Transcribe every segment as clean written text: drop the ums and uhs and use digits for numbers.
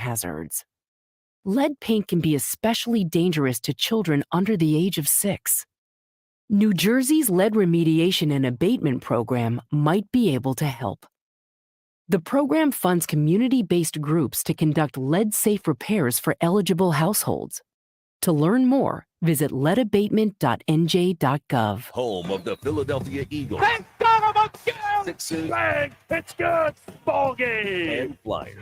hazards. Lead paint can be especially dangerous to children under the age of 6. New Jersey's lead remediation and abatement program might be able to help. The program funds community-based groups to conduct lead-safe repairs for eligible households. To learn more, visit leadabatement.nj.gov. Home of the Philadelphia Eagles. They got him again! Sixers. Bang! It's good! Ball game! And Flyers.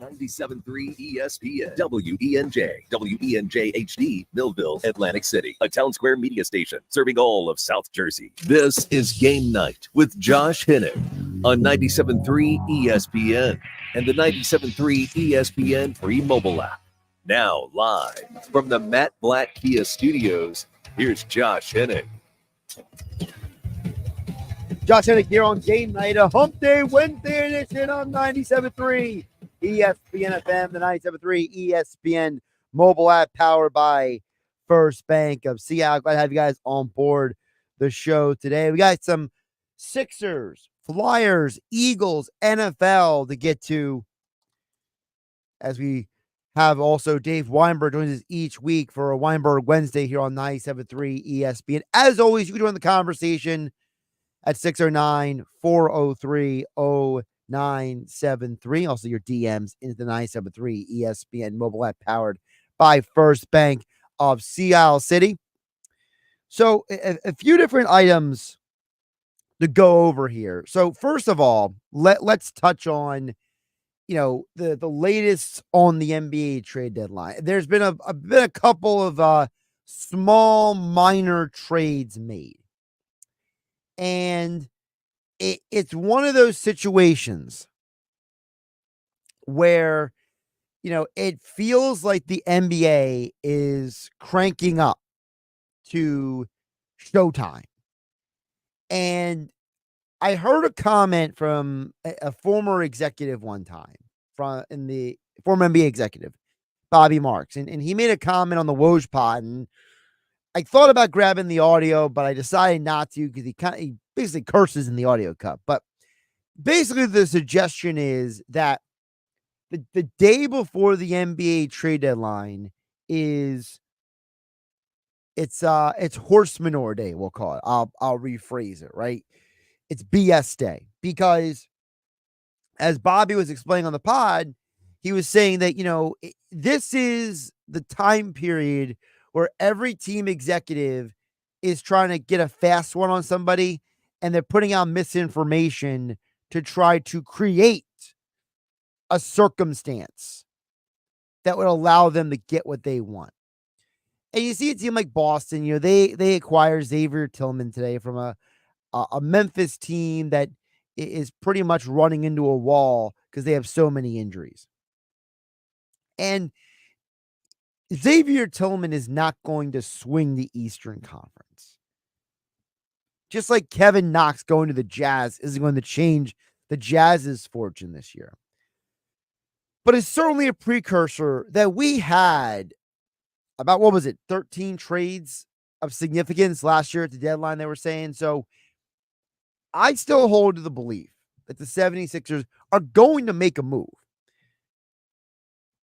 97.3 ESPN. WENJ. WENJ HD. Millville, Atlantic City. A Town Square media station serving all of South Jersey. This is Game Night with Josh Hennig on 97.3 ESPN and the 97.3 ESPN free mobile app. Now live from the Matt Blatt Kia Studios, here's Josh Hennig. Josh Hennig here on Game Night, a Hump Day Wednesday edition on 97.3 ESPN FM, the 97.3 ESPN mobile app powered by First Bank of Seattle. Glad to have you guys on board the show today. We got some Sixers, Flyers, Eagles, NFL to get to as we have also Dave Weinberg joins us each week for a Weinberg Wednesday here on 97.3 ESPN. As always, you can join the conversation at 609-403-0973. Also, your DMs into the 97.3 ESPN mobile app powered by First Bank of Seattle City. So, a few different items to go over here. So, first of all, let's touch on the latest on the NBA trade deadline. There's been a couple of small minor trades made. And it's one of those situations where, it feels like the NBA is cranking up to showtime. And I heard a comment from a former executive one time former NBA executive, Bobby Marks, and he made a comment on the Woj pod, and I thought about grabbing the audio, but I decided not to because he basically curses in the audio cut. But basically the suggestion is that the day before the NBA trade deadline it's horse manure day, we'll call it. I'll rephrase it, right? It's BS day because, as Bobby was explaining on the pod, he was saying that, this is the time period where every team executive is trying to get a fast one on somebody, and they're putting out misinformation to try to create a circumstance that would allow them to get what they want. And you see a team like Boston, they acquire Xavier Tillman today from a Memphis team that is pretty much running into a wall because they have so many injuries. And Xavier Tillman is not going to swing the Eastern Conference. Just like Kevin Knox going to the Jazz isn't going to change the Jazz's fortune this year. But it's certainly a precursor that we had about, 13 trades of significance last year at the deadline, they were saying. So I still hold to the belief that the 76ers are going to make a move.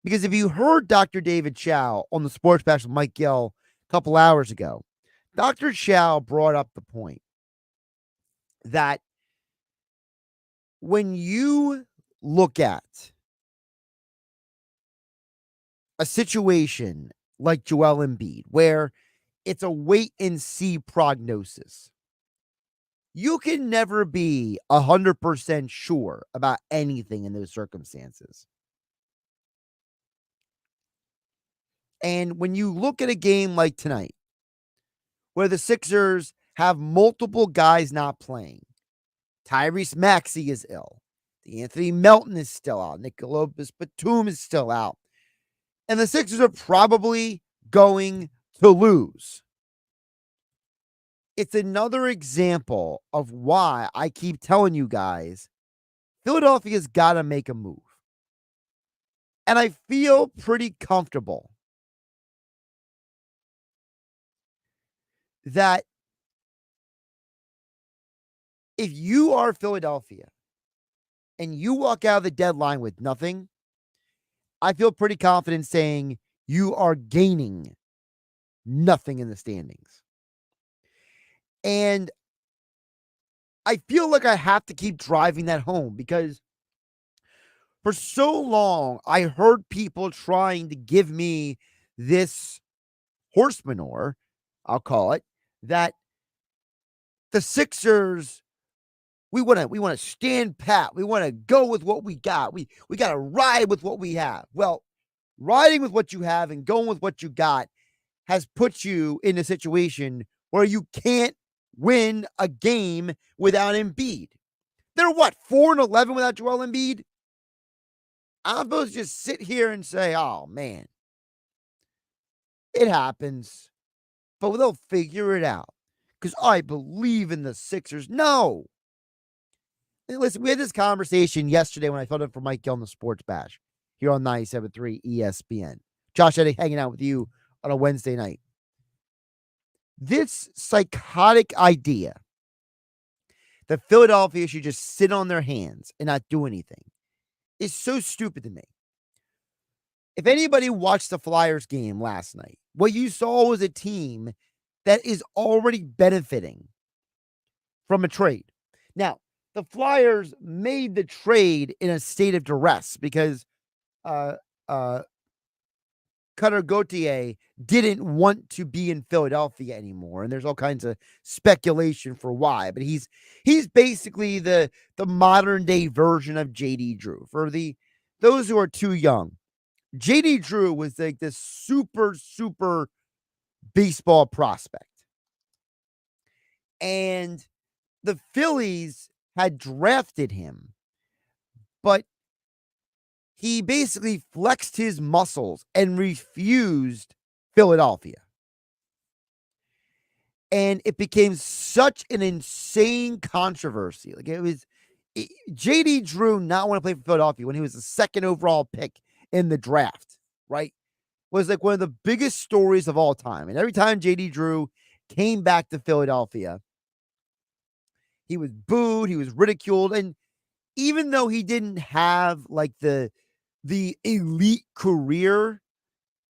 Because if you heard Dr. David Chow on the Sports Bash with Mike Gill a couple hours ago, Dr. Chow brought up the point that when you look at a situation like Joel Embiid, where it's a wait and see prognosis, you can never be 100% sure about anything in those circumstances. And when you look at a game like tonight, where the Sixers have multiple guys not playing, Tyrese Maxey is ill, Anthony Melton is still out, Nicola Batum is still out, and the Sixers are probably going to lose. It's another example of why I keep telling you guys, Philadelphia's got to make a move. And I feel pretty comfortable that if you are Philadelphia and you walk out of the deadline with nothing, I feel pretty confident saying you are gaining nothing in the standings. And I feel like I have to keep driving that home because for so long, I heard people trying to give me this horse manure, I'll call it, that the Sixers, we want to stand pat. We want to go with what we got. We got to ride with what we have. Well, riding with what you have and going with what you got has put you in a situation where you can't win a game without Embiid. They're what, 4-11 without Joel Embiid? I'm supposed to just sit here and say, oh man, it happens, but they'll figure it out because I believe in the Sixers. No. Hey, listen, we had this conversation yesterday when I filled in for Mike Gill on the Sports Bash here on 97.3 ESPN. Josh Hennig hanging out with you on a Wednesday night. This psychotic idea that Philadelphia should just sit on their hands and not do anything is so stupid to me. If anybody watched the Flyers game last night, what you saw was a team that is already benefiting from a trade. Now, the Flyers made the trade in a state of duress because Cutter Gauthier didn't want to be in Philadelphia anymore, and there's all kinds of speculation for why. But he's basically the modern day version of JD Drew. For those who are too young, JD Drew was like this super baseball prospect, and the Phillies had drafted him, but he basically flexed his muscles and refused Philadelphia. And it became such an insane controversy. Like JD Drew not want to play for Philadelphia when he was the second overall pick in the draft, right? Was like one of the biggest stories of all time. And every time JD Drew came back to Philadelphia, he was booed, he was ridiculed. And even though he didn't have like the elite career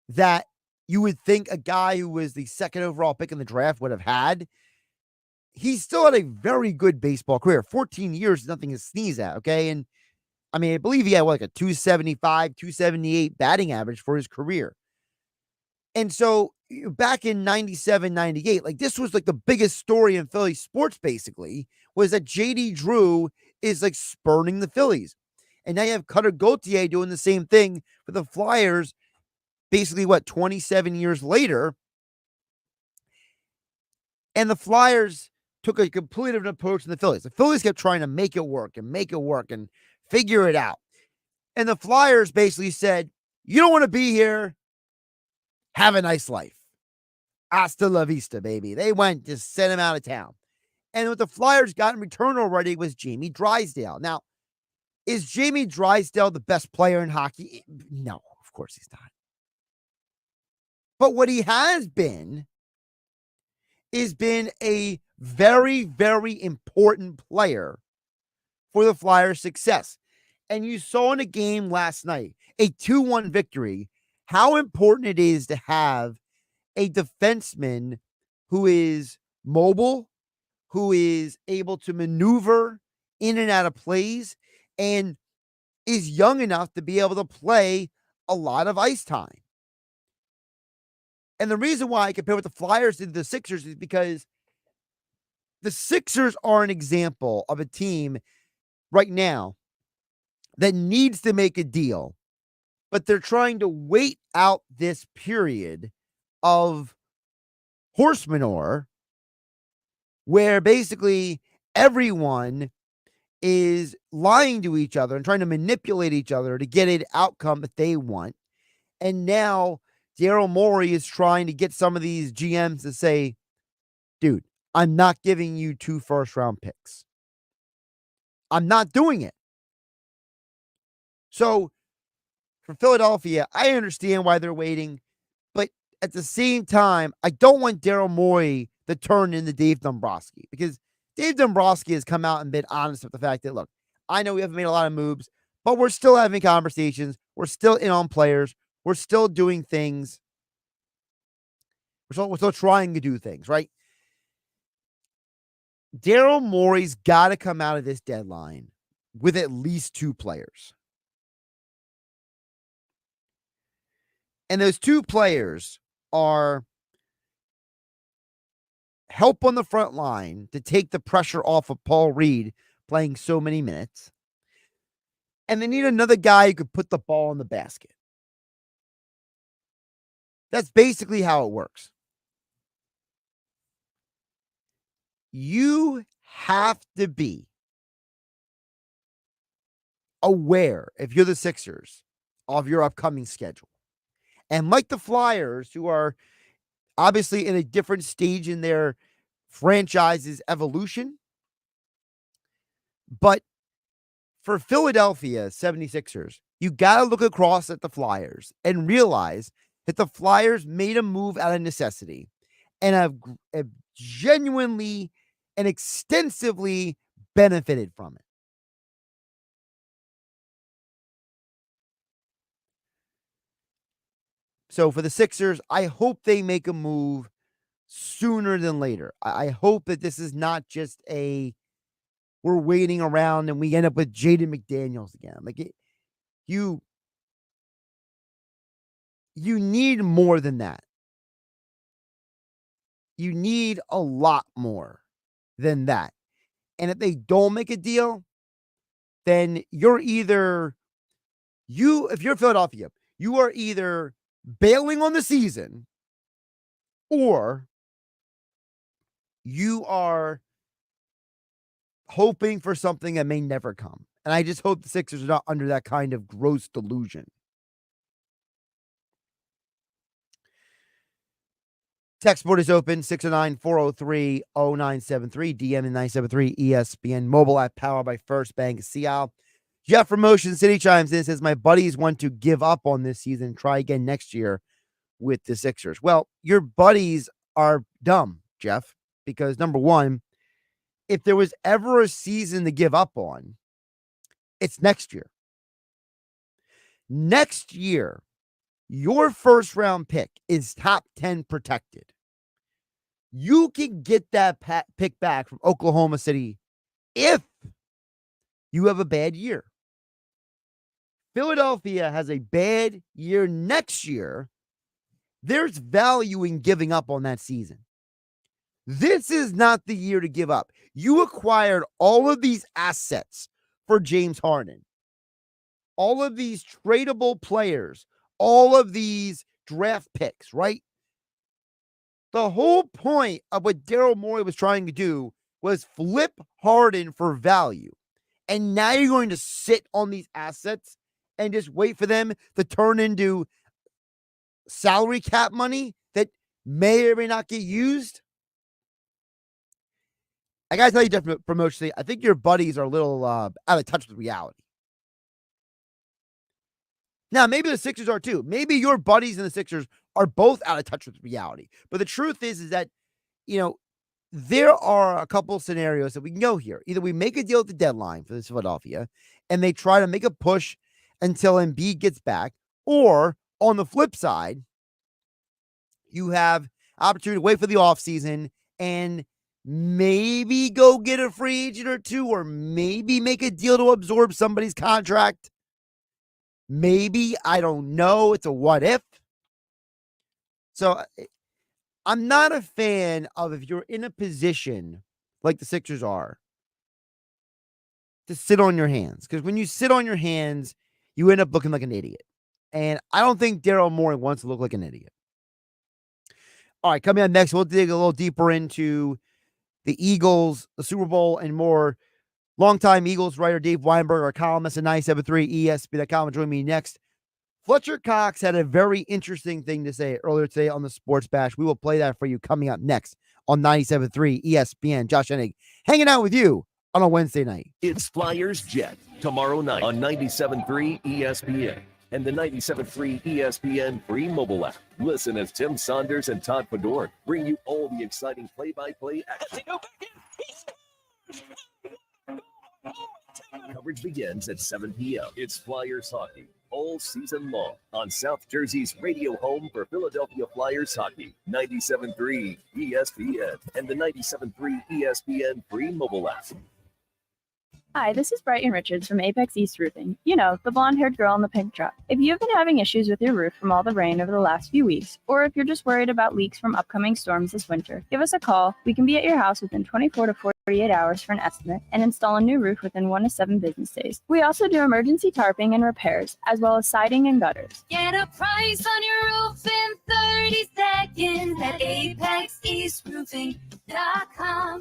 that you would think a guy who was the second overall pick in the draft would have had, he still had a very good baseball career. 14 years is nothing to sneeze at, okay? And I mean, I believe he had like a 275, 278 batting average for his career. And so back in 97, 98, like this was like the biggest story in Philly sports basically, was that JD Drew is like spurning the Phillies. And now you have Cutter Gauthier doing the same thing for the Flyers, basically, 27 years later. And the Flyers took a completely different approach than the Phillies. The Phillies kept trying to make it work and figure it out. And the Flyers basically said, you don't want to be here. Have a nice life. Hasta la vista, baby. They went, just sent him out of town. And what the Flyers got in return already was Jamie Drysdale. Now, is Jamie Drysdale the best player in hockey? No, of course he's not. But what he has been is been a very, very important player for the Flyers' success. And you saw in a game last night, a 2-1 victory, how important it is to have a defenseman who is mobile, who is able to maneuver in and out of plays, and is young enough to be able to play a lot of ice time. And the reason why I compare what the Flyers did to the Sixers is because the Sixers are an example of a team right now that needs to make a deal, but they're trying to wait out this period of horse manure where basically everyone is lying to each other and trying to manipulate each other to get an outcome that they want. And now Daryl Morey is trying to get some of these GMs to say, dude, I'm not giving you 2 first-round picks. I'm not doing it. So for Philadelphia, I understand why they're waiting, but at the same time, I don't want Daryl Morey to turn into Dave Dombrowski, because Dave Dombrowski has come out and been honest with the fact that, look, I know we haven't made a lot of moves, but we're still having conversations. We're still in on players. We're still doing things. We're still trying to do things, right? Daryl Morey's got to come out of this deadline with at least 2 players. And those 2 players are help on the front line to take the pressure off of Paul Reed playing so many minutes. And they need another guy who could put the ball in the basket. That's basically how it works. You have to be aware, if you're the Sixers, of your upcoming schedule. And like the Flyers, who are obviously in a different stage in their franchise's evolution, but for Philadelphia 76ers, you got to look across at the Flyers and realize that the Flyers made a move out of necessity and have genuinely and extensively benefited from it. So for the Sixers, I hope they make a move sooner than later. I hope that this is not just we're waiting around and we end up with Jaden McDaniels again. You need more than that. You need a lot more than that. And if they don't make a deal, then if you're Philadelphia, you are either bailing on the season or you are hoping for something that may never come. And I just hope the Sixers are not under that kind of gross delusion. Text board is open, 609-403-0973, DM in 973 ESPN, mobile app powered by First Bank Seattle. Jeff from Motion City chimes in and says, my buddies want to give up on this season and try again next year with the Sixers. Well, your buddies are dumb, Jeff, because number one, if there was ever a season to give up on, it's next year. Next year, your first round pick is top 10 protected. You can get that pick back from Oklahoma City if you have a bad year. Philadelphia has a bad year next year. There's value in giving up on that season. This is not the year to give up. You acquired all of these assets for James Harden, all of these tradable players, all of these draft picks, right? The whole point of what Daryl Morey was trying to do was flip Harden for value. And now you're going to sit on these assets and just wait for them to turn into salary cap money that may or may not get used. I got to tell you, Jeff Promotion, I think your buddies are a little out of touch with reality. Now, maybe the Sixers are too. Maybe your buddies and the Sixers are both out of touch with reality. But the truth is that, there are a couple scenarios that we can go here. Either we make a deal at the deadline for this Philadelphia and they try to make a push until Embiid gets back, or on the flip side, you have opportunity to wait for the offseason and maybe go get a free agent or two, or maybe make a deal to absorb somebody's contract. Maybe, I don't know. It's a what if. So I'm not a fan of, if you're in a position like the Sixers are, to sit on your hands. Because when you sit on your hands, you end up looking like an idiot. And I don't think Daryl Morey wants to look like an idiot. All right, coming up next, we'll dig a little deeper into the Eagles, the Super Bowl, and more. Longtime Eagles writer Dave Weinberg, our columnist at 97.3 ESPN.com, will join me next. Fletcher Cox had a very interesting thing to say earlier today on the Sports Bash. We will play that for you coming up next on 97.3 ESPN. Josh Hennig hanging out with you on a Wednesday night. It's Flyers Jet tomorrow night on 97.3 ESPN and the 97.3 ESPN free mobile app. Listen as Tim Saunders and Todd Fedor bring you all the exciting play-by-play action. Coverage begins at 7 p.m. It's Flyers hockey all season long on South Jersey's radio home for Philadelphia Flyers hockey, 97.3 ESPN and the 97.3 ESPN free mobile app. Hi, this is Brighton Richards from Apex East Roofing. You know, the blonde-haired girl in the pink truck. If you've been having issues with your roof from all the rain over the last few weeks, or if you're just worried about leaks from upcoming storms this winter, give us a call. We can be at your house within 24 to 48 hours for an estimate and install a new roof within 1 to 7 business days. We also do emergency tarping and repairs, as well as siding and gutters. Get a price on your roof in 30 seconds at ApexEastRoofing.com.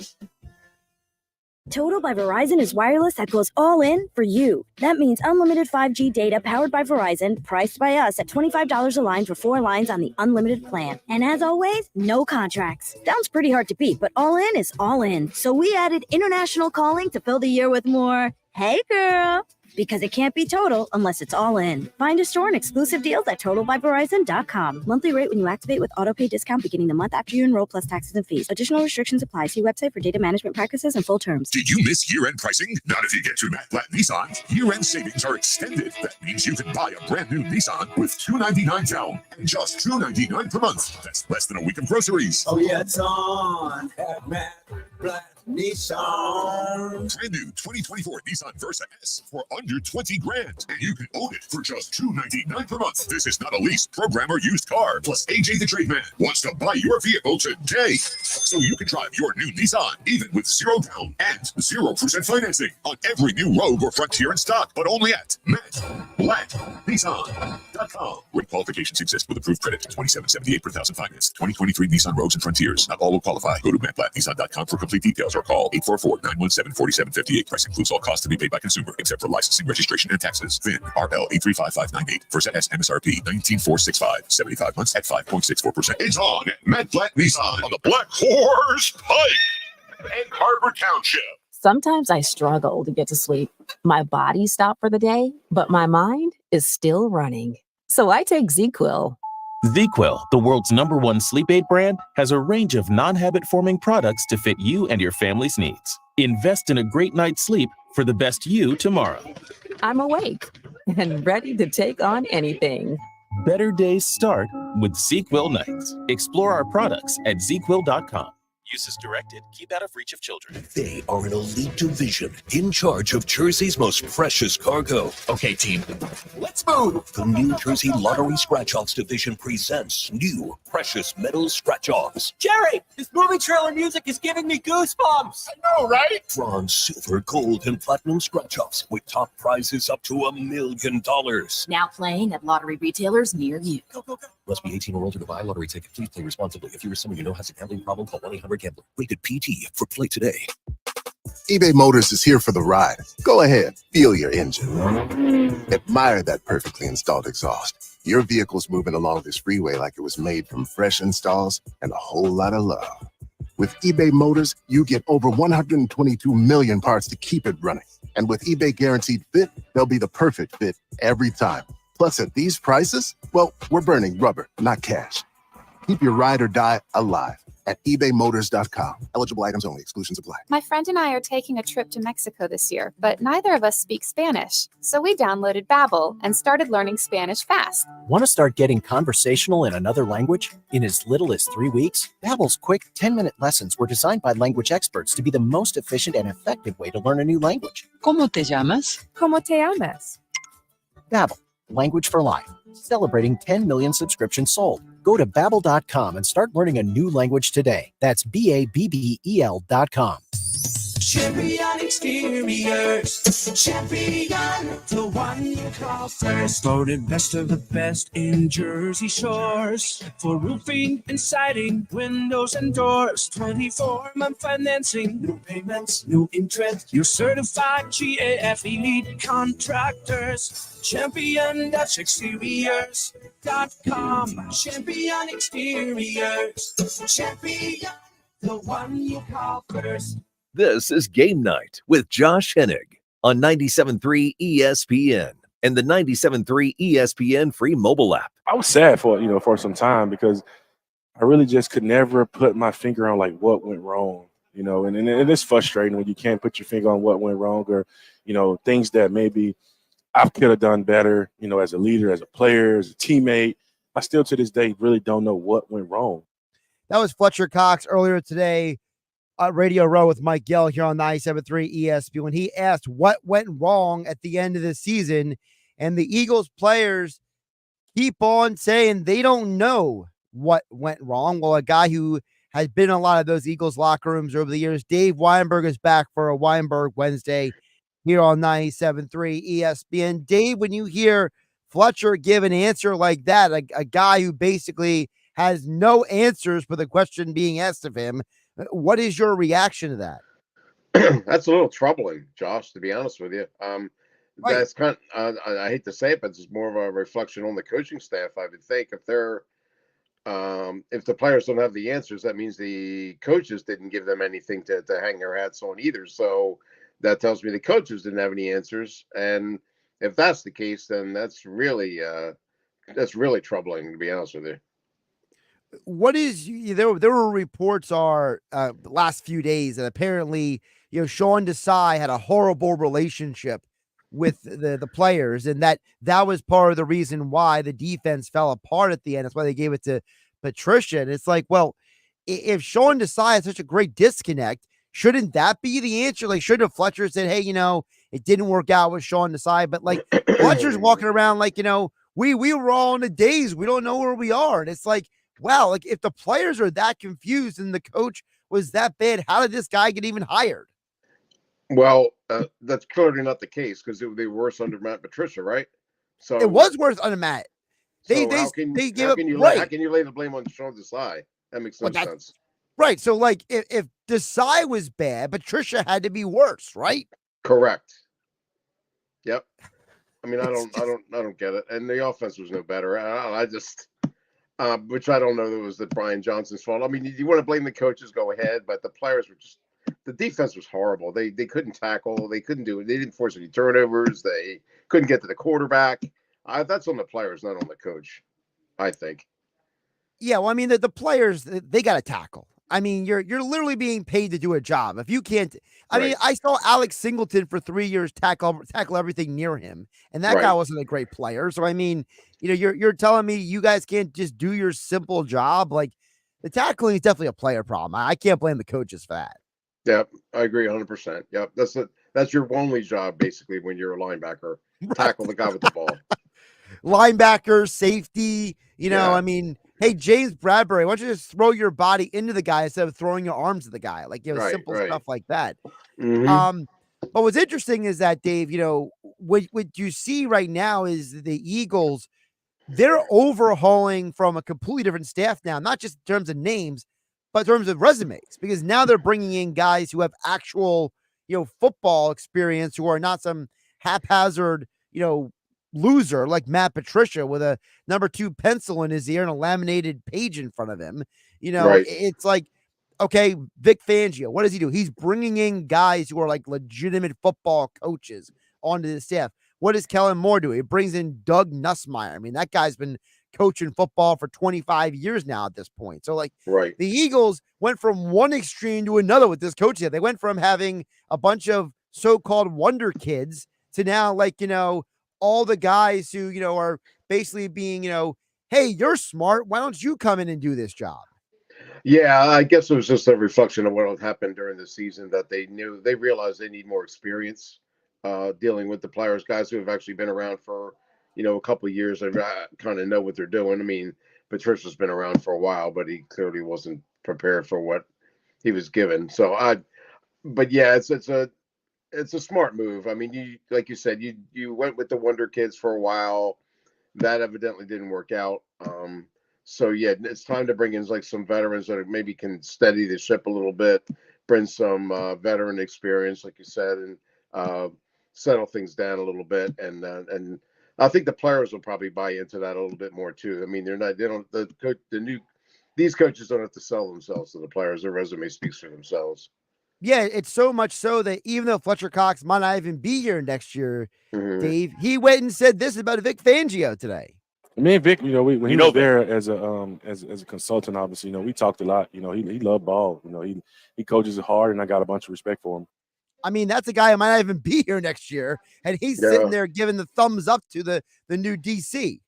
Total by Verizon is wireless that goes all in for you. That means unlimited 5G data powered by Verizon, priced by us at $25 a line for 4 lines on the unlimited plan. And as always, no contracts. Sounds pretty hard to beat, but all in is all in. So we added international calling to fill the year with more, hey girl, because it can't be total unless it's all in. Find a store and exclusive deals at totalbyverizon.com. Monthly rate when you activate with autopay discount beginning the month after you enroll plus taxes and fees. Additional restrictions apply. See website for data management practices and full terms. Did you miss year-end pricing? Not if you get to Matt Blatt Nissan. Year-end savings are extended. That means you can buy a brand new Nissan with $299 down and just $299 per month. That's less than a week of groceries. Oh yeah, it's on at Matt Blatt Nissan. Brand new 2024 Nissan Versa S for under $20,000, and you can own it for just $299 per month. This is not a lease, program, or used car. Plus, AJ the Trade Man wants to buy your vehicle today, so you can drive your new Nissan even with 0 down and 0% financing on every new Rogue or Frontier in stock, but only at MattBlattNissan.com. Where qualifications exist with approved credit, $2,778 per thousand finance. 2023 Nissan Rogues and Frontiers. Not all will qualify. Go to MattBlattNissan.com for complete details or call 844-917-4758. Price includes all costs to be paid by consumer, except for licensing, registration, and taxes. VIN RL 835598. Versa S MSRP 19465. 75 months at 5.64%. It's on at Matt Blatt Nissan on the Black Horse Pike and Harbor Township. Sometimes I struggle to get to sleep. My body stopped for the day, but my mind is still running. So I take ZQuil. ZQuil, the world's #1 sleep aid brand, has a range of non-habit-forming products to fit you and your family's needs. Invest in a great night's sleep for the best you tomorrow. I'm awake and ready to take on anything. Better days start with ZQuil nights. Explore our products at ZQuil.com. Use is directed. Keep out of reach of children. They are an elite division in charge of Jersey's most precious cargo. Okay, team, let's move. The New Jersey Lottery Scratch-Offs Division presents new Precious Metals Scratch-Offs. Jerry, this movie trailer music is giving me goosebumps. I know, right? Bronze, silver, gold, and platinum scratch-offs with top prizes up to $1 million. Now playing at lottery retailers near you. Go, go, go. Must be 18 or older to buy a lottery ticket. Please play responsibly. If you or someone you know has a gambling problem, call 1-800-GAMBLER. Rated PT for play today. eBay Motors is here for the ride. Go ahead, feel your engine. Admire that perfectly installed exhaust. Your vehicle's moving along this freeway like it was made from fresh installs and a whole lot of love. With eBay Motors, you get over 122 million parts to keep it running. And with eBay Guaranteed Fit, they'll be the perfect fit every time. Plus, at these prices, well, we're burning rubber, not cash. Keep your ride or die alive at ebaymotors.com. Eligible items only. Exclusions apply. My friend and I are taking a trip to Mexico this year, but neither of us speak Spanish. So we downloaded Babbel and started learning Spanish fast. Want to start getting conversational in another language? In as little as 3 weeks, Babbel's quick 10-minute lessons were designed by language experts to be the most efficient and effective way to learn a new language. ¿Cómo te llamas? ¿Cómo te llamas? Babbel, language for life. Celebrating 10 million subscriptions sold. Go to Babbel.com and start learning a new language today. That's BABBEL.com. Champion Exteriors. Champion, the one you call first. Voted best of the best in Jersey Shores. For roofing and siding, windows and doors. 24-month financing, no payments, no interest. You're certified GAF elite contractors. Champion-exteriors.com. Champion Exteriors. Champion, the one you call first. This is Game Night with Josh Hennig on 97.3 ESPN and the 97.3 ESPN free mobile app. I was sad for some time because I really just could never put my finger on like what went wrong, and it is frustrating when you can't put your finger on what went wrong or, things that maybe I could have done better, as a leader, as a player, as a teammate. I still to this day really don't know what went wrong. That was Fletcher Cox earlier today at Radio Row with Mike Gill here on 97.3 ESPN when he asked what went wrong at the end of the season. And the Eagles players keep on saying they don't know what went wrong. Well, a guy who has been in a lot of those Eagles locker rooms over the years, Dave Weinberg, is back for a Weinberg Wednesday here on 97.3 ESPN. Dave, when you hear Fletcher give an answer like that, a guy who basically has no answers for the question being asked of him, what is your reaction to that? That's a little troubling, Josh, to be honest with you. Right. That's kind of, I hate to say it, but it's more of a reflection on the coaching staff. I would think if the players don't have the answers, that means the coaches didn't give them anything to hang their hats on either. So that tells me the coaches didn't have any answers. And if that's the case, then that's really troubling, to be honest with you. What is there were reports the last few days that apparently Sean Desai had a horrible relationship with the players, and that was part of the reason why the defense fell apart at the end. That's why they gave it to Patricia. And it's like, well, if Sean Desai had such a great disconnect, shouldn't that be the answer? Like, shouldn't have Fletcher said, hey, it didn't work out with Sean Desai, but like Fletcher's walking around like, we were all in the days, we don't know where we are. And it's like, wow, like if the players are that confused and the coach was that bad, how did this guy get even hired? Well, that's clearly not the case because it would be worse under Matt Patricia, right? So it was worse under Matt. How can you lay the blame on Sean Desai? That makes no sense. Right. So like if Desai was bad, Patricia had to be worse, right? Correct. Yep. I mean, I don't get it. And the offense was no better. I just which I don't know that was Brian Johnson's fault. I mean, you want to blame the coaches, go ahead, but the players were just, the defense was horrible. They couldn't tackle. They couldn't do it. They didn't force any turnovers. They couldn't get to the quarterback. That's on the players, not on the coach, I think. Yeah, well, I mean, the players, they got to tackle. I mean, you're literally being paid to do a job. If you can't, I mean, I saw Alex Singleton for 3 years tackle everything near him, and that guy wasn't a great player. So I mean, you're telling me you guys can't just do your simple job? Like the tackling is definitely a player problem. I can't blame the coaches for that. Yep, I agree 100%. Yep, that's your only job basically when you're a linebacker. Tackle the guy with the ball. Linebacker, safety. I mean. Hey, James Bradbury, why don't you just throw your body into the guy instead of throwing your arms at the guy? Like, simple stuff like that. Mm-hmm. But what's interesting is that, Dave, what you see right now is the Eagles, they're overhauling from a completely different staff now, not just in terms of names, but in terms of resumes, because now they're bringing in guys who have actual, football experience, who are not some haphazard, loser like Matt Patricia with a number 2 pencil in his ear and a laminated page in front of him. It's like, okay, Vic Fangio, what does he do? He's bringing in guys who are like legitimate football coaches onto the staff. What does Kellen Moore do? He brings in Doug Nussmeier. I mean, that guy's been coaching football for 25 years now at this point. So like the Eagles went from one extreme to another with this coaching. They went from having a bunch of so-called wonder kids to now like, all the guys who, are basically being, hey, you're smart. Why don't you come in and do this job? Yeah, I guess it was just a reflection of what had happened during the season that they realized they need more experience dealing with the players, guys who have actually been around for, a couple of years and kind of know what they're doing. I mean, Patricia's been around for a while, but he clearly wasn't prepared for what he was given. So but yeah, it's a smart move. I mean, like you said, you went with the Wonder Kids for a while. That evidently didn't work out. So yeah, it's time to bring in like some veterans that maybe can steady the ship a little bit, bring some veteran experience, like you said, and settle things down a little bit. And I think the players will probably buy into that a little bit more too. I mean, these coaches don't have to sell themselves to the players. Their resume speaks for themselves. Yeah, it's so much so that even though Fletcher Cox might not even be here next year, Dave, he went and said this about Vic Fangio today. Me and Vic, when he was there as a consultant, obviously, we talked a lot. He loved ball. He coaches hard, and I got a bunch of respect for him. I mean, that's a guy who might not even be here next year, and he's sitting there giving the thumbs up to the new DC.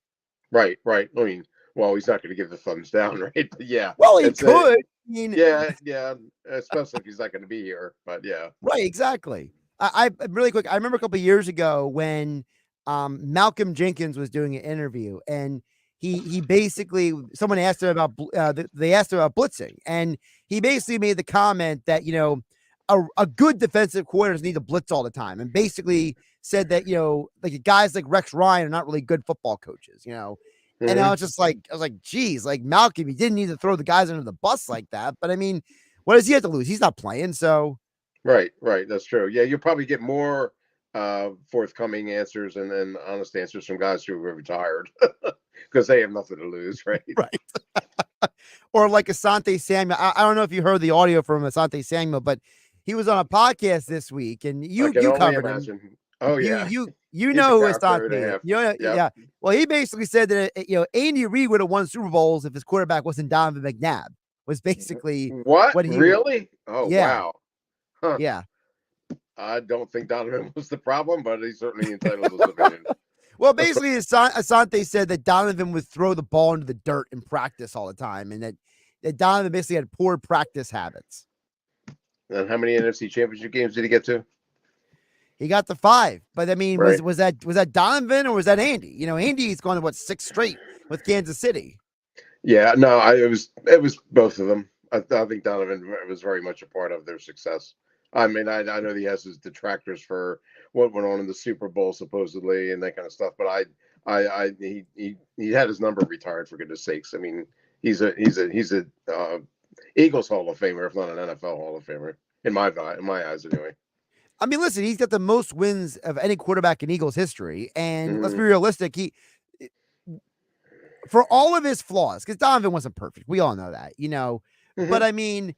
Right. I mean, well, he's not going to give the thumbs down, right? But yeah. Well, he could. I mean, yeah, especially if he's not going to be here. But yeah. Right, exactly. I really quick. I remember a couple of years ago when Malcolm Jenkins was doing an interview, and he basically someone asked him about they asked him about blitzing, and he basically made the comment that a good defensive coordinator need to blitz all the time, and basically said that like guys like Rex Ryan are not really good football coaches, And I was like, geez, like Malcolm, you didn't need to throw the guys under the bus like that. But I mean, what does he have to lose? He's not playing, so. Right. That's true. Yeah, you'll probably get more forthcoming answers and then honest answers from guys who are retired because they have nothing to lose, right? Right. Or like Asante Samuel. I don't know if you heard the audio from Asante Samuel, but he was on a podcast this week, and you covered him. Oh yeah, you know who Asante is. Yeah. Well, he basically said that Andy Reid would have won Super Bowls if his quarterback wasn't Donovan McNabb. Was basically what he really? Oh yeah. Wow. Huh. Yeah. I don't think Donovan was the problem, but he's certainly entitled to his opinion. Well, basically, Asante said that Donovan would throw the ball into the dirt in practice all the time, and that Donovan basically had poor practice habits. And how many NFC Championship games did he get to? He got to 5, but I mean, right. was that Donovan or was that Andy? Andy's gone to 6 straight with Kansas City. Yeah, no, it was both of them. I think Donovan was very much a part of their success. I mean, I know he has his detractors for what went on in the Super Bowl supposedly and that kind of stuff, but he had his number retired for goodness sakes. I mean, he's a Eagles Hall of Famer, if not an NFL Hall of Famer in my eyes anyway. I mean, listen, he's got the most wins of any quarterback in Eagles history, and let's be realistic, for all of his flaws, because Donovan wasn't perfect, we all know that, but I mean,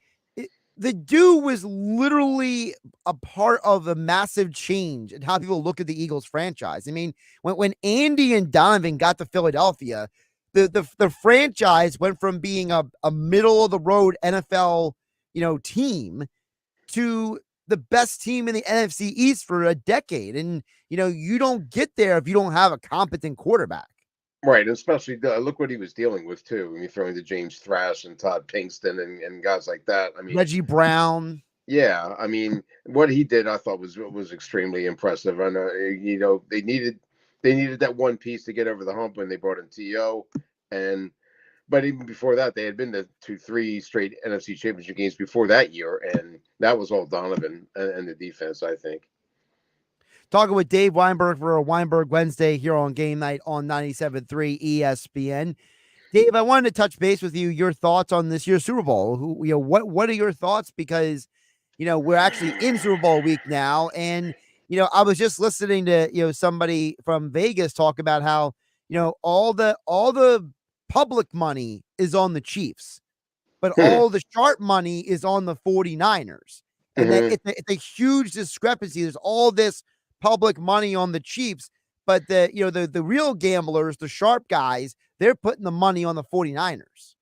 the dude was literally a part of a massive change in how people look at the Eagles franchise. I mean, when Andy and Donovan got to Philadelphia, the franchise went from being a middle of the road NFL, team to the best team in the NFC East for a decade. And, you don't get there if you don't have a competent quarterback. Right, especially look what he was dealing with too. I mean, throwing to James Thrash and Todd Pinkston and guys like that. I mean, Reggie Brown. Yeah, I mean, what he did, I thought was extremely impressive. I know, they needed that one piece to get over the hump when they brought in T.O. But even before that, they had been to 3 straight NFC Championship games before that year, and that was all Donovan and the defense, I think. Talking with Dave Weinberg for a Weinberg Wednesday here on Game Night on 97.3 ESPN. Dave, I wanted to touch base with you. Your thoughts on this year's Super Bowl? What are your thoughts? Because we're actually in Super Bowl week now, and I was just listening to somebody from Vegas talk about how all the public money is on the Chiefs, but all the sharp money is on the 49ers, and that it's a huge discrepancy. There's all this public money on the Chiefs, but the real gamblers, the sharp guys, they're putting the money on the 49ers.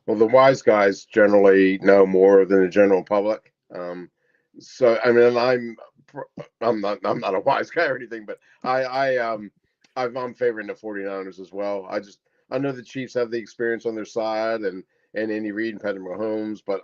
Well, the wise guys generally know more than the general public. So I mean, I'm not a wise guy or anything, but I'm favoring the 49ers as well. I know the Chiefs have the experience on their side and Andy Reid and Patrick Mahomes, but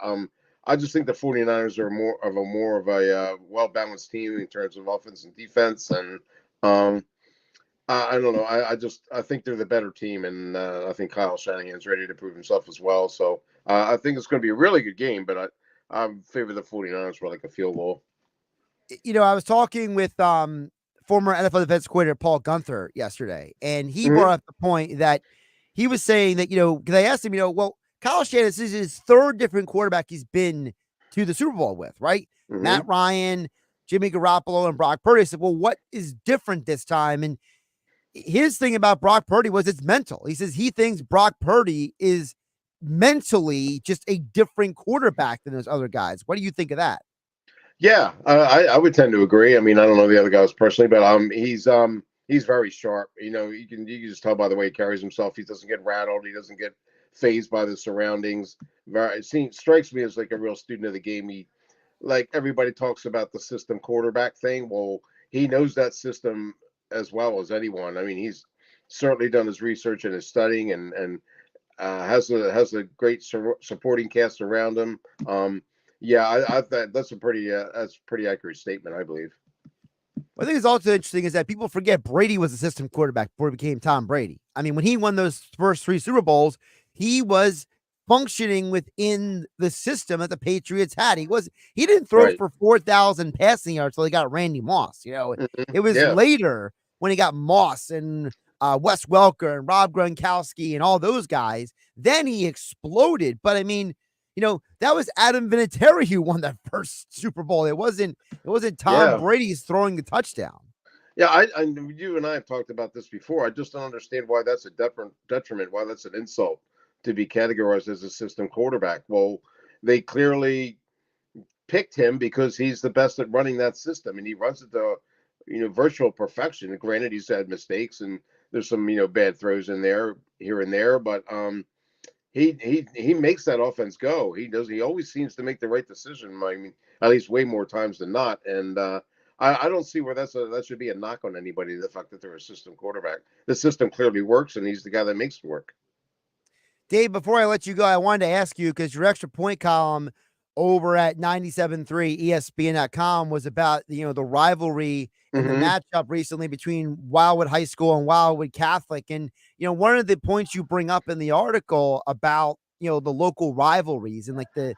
I just think the 49ers are more of a well-balanced team in terms of offense and defense. And I don't know. I think they're the better team. And I think Kyle Shanahan's ready to prove himself as well. So I think it's going to be a really good game, but I favor the 49ers for like a field goal. I was talking with former NFL defensive coordinator Paul Gunther yesterday, and he brought up the point that he was saying that, because I asked him, well, Kyle Shanahan, this is his 3rd different quarterback he's been to the Super Bowl with, right? Matt Ryan, Jimmy Garoppolo, and Brock Purdy. I said, well, what is different this time? And his thing about Brock Purdy was it's mental. He says he thinks Brock Purdy is mentally just a different quarterback than those other guys. What do you think of that? Yeah, I would tend to agree. I mean, I don't know the other guys personally, but he's very sharp. You can just tell by the way he carries himself. He doesn't get rattled. He doesn't get phased by the surroundings. Strikes me as like a real student of the game. like everybody talks about the system quarterback thing. Well, he knows that system as well as anyone. I mean, he's certainly done his research and his studying, and has a great supporting cast around him. Yeah, I thought that's a pretty accurate statement, I believe. What I think is also interesting is that people forget Brady was a system quarterback before he became Tom Brady. I mean, when he won those first 3 Super Bowls, he was functioning within the system that the Patriots had. He didn't throw Right. for 4,000 passing yards until he got Randy Moss. You know, it was Yeah. later when he got Moss and Wes Welker and Rob Gronkowski and all those guys, then he exploded. But I mean, you know, that was Adam Vinatieri who won that first Super Bowl. It wasn't Tom Yeah. Brady's throwing the touchdown. Yeah, I you and I have talked about this before. I just don't understand why that's a detriment, why that's an insult to be categorized as a system quarterback. Well, they clearly picked him because he's the best at running that system, and he runs it to virtual perfection. And granted, he's had mistakes, and there's some bad throws in there here and there, but he makes that offense go. He always seems to make the right decision. I mean, at least way more times than not. And I don't see where that should be a knock on anybody. The fact that they're a system quarterback, the system clearly works, and he's the guy that makes it work. Dave, before I let you go, I wanted to ask you because your extra point column over at 97.3 ESPN.com was about the rivalry and the matchup recently between Wildwood High School and Wildwood Catholic. And one of the points you bring up in the article about the local rivalries and like the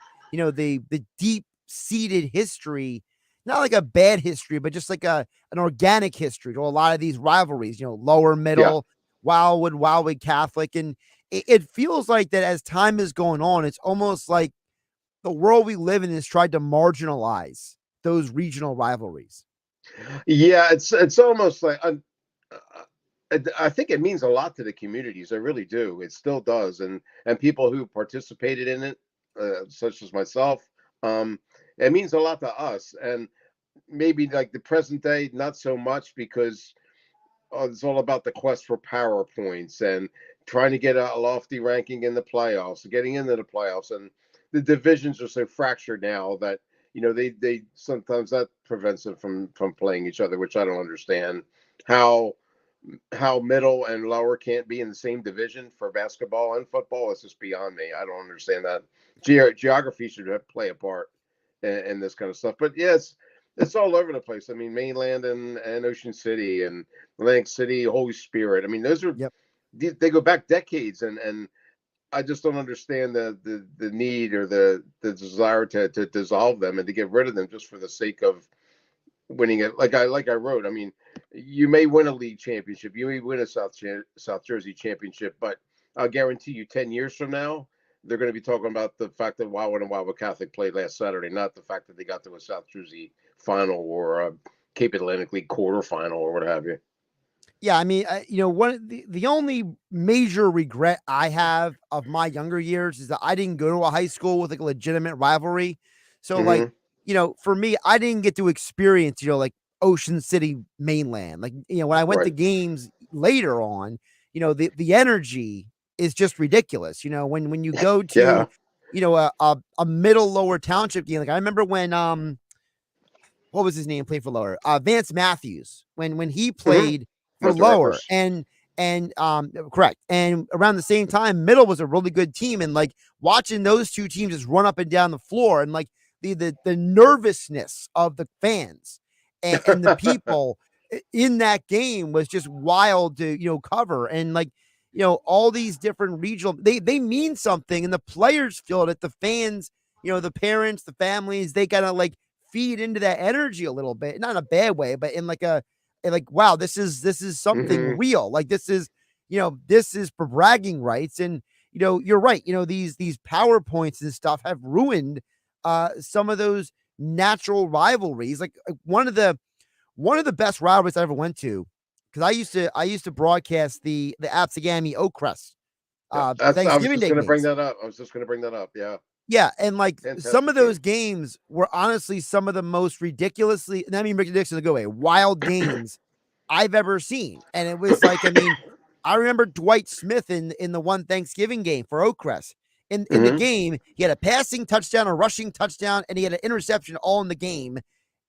deep seated history, not like a bad history, but just like an organic history to a lot of these rivalries. Lower middle, Wildwood Catholic, and it feels like that as time is going on, it's almost like the world we live in has tried to marginalize those regional rivalries. Yeah, it's almost like I think it means a lot to the communities. I really do. It still does, and people who participated in it, such as myself, it means a lot to us. And maybe like the present day, not so much because it's all about the quest for power points and trying to get a lofty ranking in the playoffs, getting into the playoffs, and the divisions are so fractured now that they sometimes that prevents them from playing each other, which I don't understand. How middle and lower can't be in the same division for basketball and football is just beyond me. I don't understand that. Geography should play a part in this kind of stuff. But yes, it's all over the place. I mean, mainland and Ocean City and Atlantic City, Holy Spirit. I mean, those are they go back decades, and I just don't understand the need or the desire to dissolve them and to get rid of them just for the sake of winning it. Like I wrote, I mean, you may win a league championship, you may win a South Jersey championship, but I'll guarantee you 10 years from now, they're going to be talking about the fact that Wildwood and Wildwood Catholic played last Saturday, not the fact that they got to a South Jersey final or a Cape Atlantic League quarterfinal or what have you. Yeah, I mean, one of the only major regret I have of my younger years is that I didn't go to a high school with like a legitimate rivalry. So, like, for me, I didn't get to experience, like Ocean City mainland. Like, when I went to games later on, the energy is just ridiculous. When you go to, a middle lower township game. Like, I remember when what was his name played for lower? Vance Matthews when he played for lower and correct. And around the same time, middle was a really good team. And like watching those two teams just run up and down the floor and like the nervousness of the fans and the people in that game was just wild to, cover. And like, all these different regional, they mean something and the players feel it, the fans, the parents, the families, they kind of like feed into that energy a little bit, not in a bad way, but in like wow, this is something real. Like this is for bragging rights. And you're right. These PowerPoints and stuff have ruined some of those natural rivalries. Like one of the best rivalries I ever went to, because I used to broadcast the Absegami Oakcrest Thanksgiving Day games. I was just going to bring that up. Yeah. Yeah, and like Fantastic some of those games were honestly some of the most ridiculously, and I mean ridiculous in a good way, wild games I've ever seen. And it was like, I mean, I remember Dwight Smith in the one Thanksgiving game for Oakcrest. in the game. He had a passing touchdown, a rushing touchdown, and he had an interception all in the game,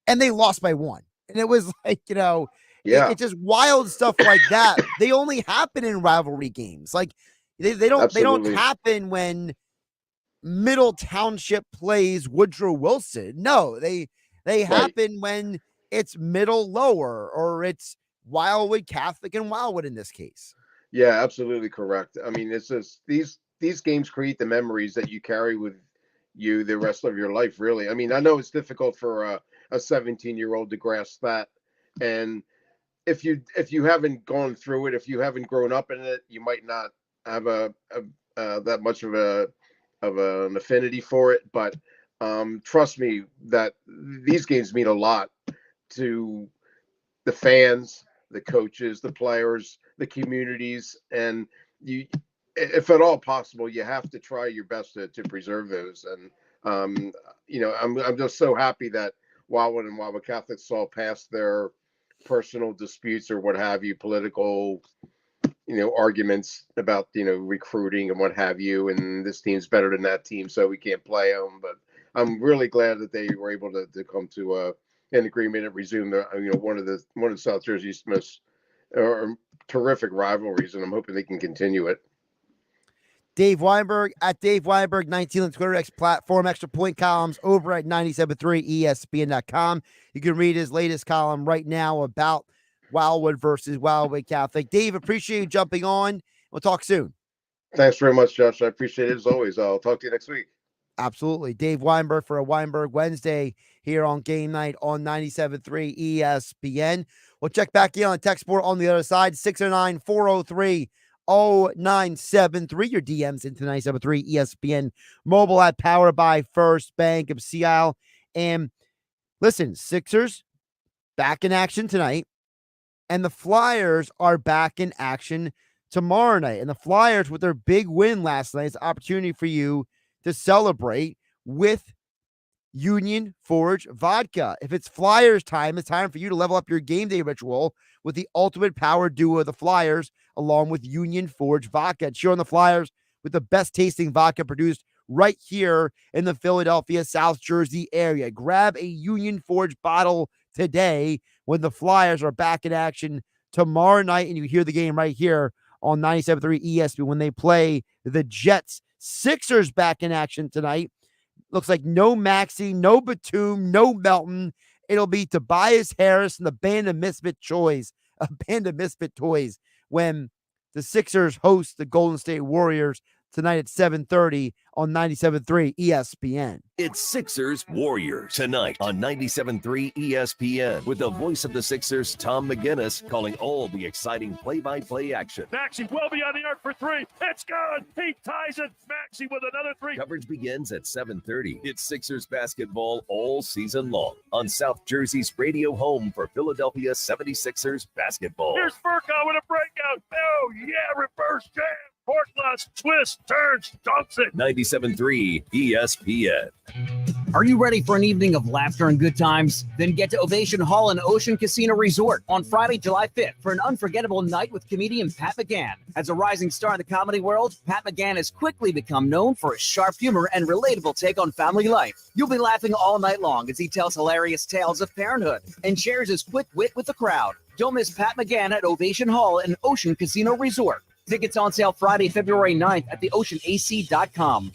and they lost by 1. And it was like, it's just wild stuff like that. They only happen in rivalry games. Like they don't happen when Middle Township plays Woodrow Wilson. No, they happen when it's Middle Lower, or it's Wildwood Catholic and Wildwood in this case. Yeah, absolutely correct. I mean, it's just these games create the memories that you carry with you the rest of your life, really. I mean, I know it's difficult for a 17-year-old to grasp that. And if you haven't gone through it, if you haven't grown up in it, you might not have that much of an affinity for it. But trust me that these games mean a lot to the fans, the coaches, the players, the communities, and you, if at all possible, you have to try your best to preserve those. And I'm just so happy that Wildwood and Wildwood Catholic saw past their personal disputes or what have you, political arguments about recruiting and what have you, and this team's better than that team, so we can't play them. But I'm really glad that they were able to come to an agreement and resume one of the South Jersey's most terrific rivalries, and I'm hoping they can continue it. Dave Weinberg at Dave Weinberg 19 on Twitter, X platform, extra point columns over at 97.3ESPN.com. You can read his latest column right now about Wildwood versus Wildwood Catholic. Dave, appreciate you jumping on. We'll talk soon. Thanks very much, Josh. I appreciate it as always. I'll talk to you next week. Absolutely. Dave Weinberg for a Weinberg Wednesday here on Game Night on 97.3 ESPN. We'll check back in on text board on the other side, 609-403-0973. Your DMs into 97.3 ESPN mobile app, powered by First Bank of Seattle. And listen, Sixers back in action tonight, and the Flyers are back in action tomorrow night. And the Flyers, with their big win last night, is an opportunity for you to celebrate with Union Forge Vodka. If it's Flyers time, it's time for you to level up your game day ritual with the ultimate power duo of the Flyers, along with Union Forge Vodka. Cheer on the Flyers with the best tasting vodka produced right here in the Philadelphia, South Jersey area. Grab a Union Forge bottle today when the Flyers are back in action tomorrow night, and you hear the game right here on 97.3 ESPN when they play the Jets. Sixers back in action tonight. Looks like no Maxey, no Batum, no Melton. It'll be Tobias Harris and the band of misfit toys, when the Sixers host the Golden State Warriors tonight at 7:30 on 97.3 ESPN. It's Sixers Warriors tonight on 97.3 ESPN with the voice of the Sixers, Tom McGinnis, calling all the exciting play-by-play action. Maxey well beyond the arc for three. It's good. He ties it. Maxey with another three. Coverage begins at 7:30. It's Sixers basketball all season long on South Jersey's radio home for Philadelphia 76ers basketball. Here's Furco with a breakout. Oh, yeah, reverse jam. Portlots, twists, turns, dunks it. 97.3 ESPN. Are you ready for an evening of laughter and good times? Then get to Ovation Hall and Ocean Casino Resort on Friday, July 5th for an unforgettable night with comedian Pat McGann. As a rising star in the comedy world, Pat McGann has quickly become known for his sharp humor and relatable take on family life. You'll be laughing all night long as he tells hilarious tales of parenthood and shares his quick wit with the crowd. Don't miss Pat McGann at Ovation Hall and Ocean Casino Resort. Tickets on sale Friday, February 9th at theoceanac.com.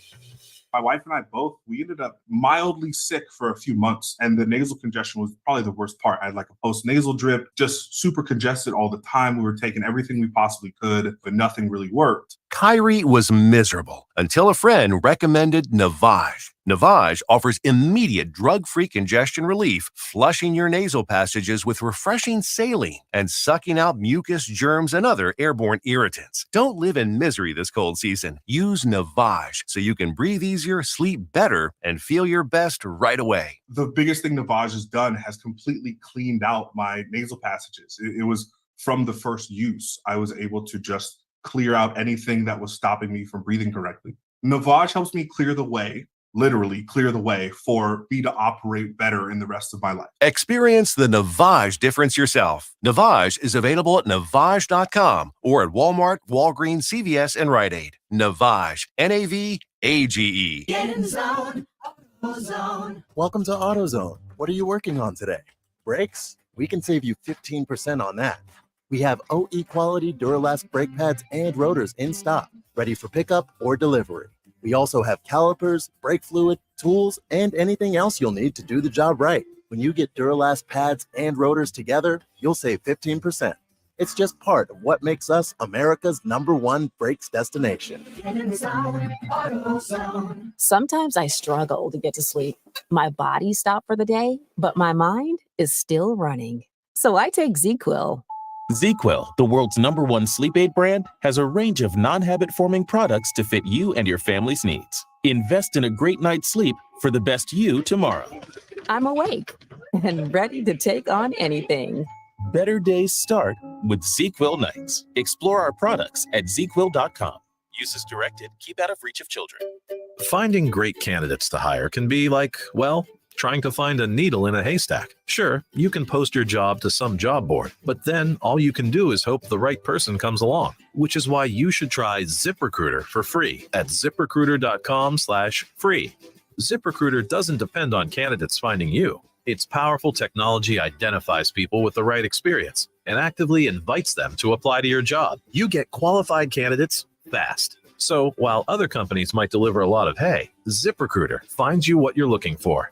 My wife and I both, we ended up mildly sick for a few months, and the nasal congestion was probably the worst part. I had like a post-nasal drip, just super congested all the time. We were taking everything we possibly could, but nothing really worked. Kyrie was miserable until a friend recommended Navage. Navage offers immediate drug-free congestion relief, flushing your nasal passages with refreshing saline and sucking out mucus, germs, and other airborne irritants. Don't live in misery this cold season. Use Navage so you can breathe easier, sleep better, and feel your best right away. The biggest thing Navage has done has completely cleaned out my nasal passages. It was from the first use. I was able to just clear out anything that was stopping me from breathing correctly. Navage helps me clear the way literally clear the way for me to operate better in the rest of my life. Experience the Navage difference yourself. Navage is available at Navage.com or at Walmart, Walgreens, CVS, and Rite Aid. Navage, N-A-V-A-G-E. Get in zone, AutoZone. Welcome to AutoZone. What are you working on today? Brakes? We can save you 15% on that. We have OE quality Duralast brake pads and rotors in stock, ready for pickup or delivery. We also have calipers, brake fluid, tools, and anything else you'll need to do the job right. When you get Duralast pads and rotors together, you'll save 15%. It's just part of what makes us America's #1 brakes destination. Get in zone, AutoZone. Sometimes I struggle to get to sleep. My body stopped for the day, but my mind is still running. So I take ZQuil. ZQuil, the world's #1 sleep aid brand, has a range of non-habit forming products to fit you and your family's needs. Invest in a great night's sleep for the best you tomorrow. I'm awake and ready to take on anything. Better days start with ZQuil nights. Explore our products at ZQuil.com. Use as directed. Keep out of reach of children. Finding great candidates to hire can be like, well, trying to find a needle in a haystack. Sure, you can post your job to some job board, but then all you can do is hope the right person comes along, which is why you should try ZipRecruiter for free at ZipRecruiter.com/free. ZipRecruiter doesn't depend on candidates finding you. Its powerful technology identifies people with the right experience and actively invites them to apply to your job. You get qualified candidates fast. So while other companies might deliver a lot of hay, ZipRecruiter finds you what you're looking for.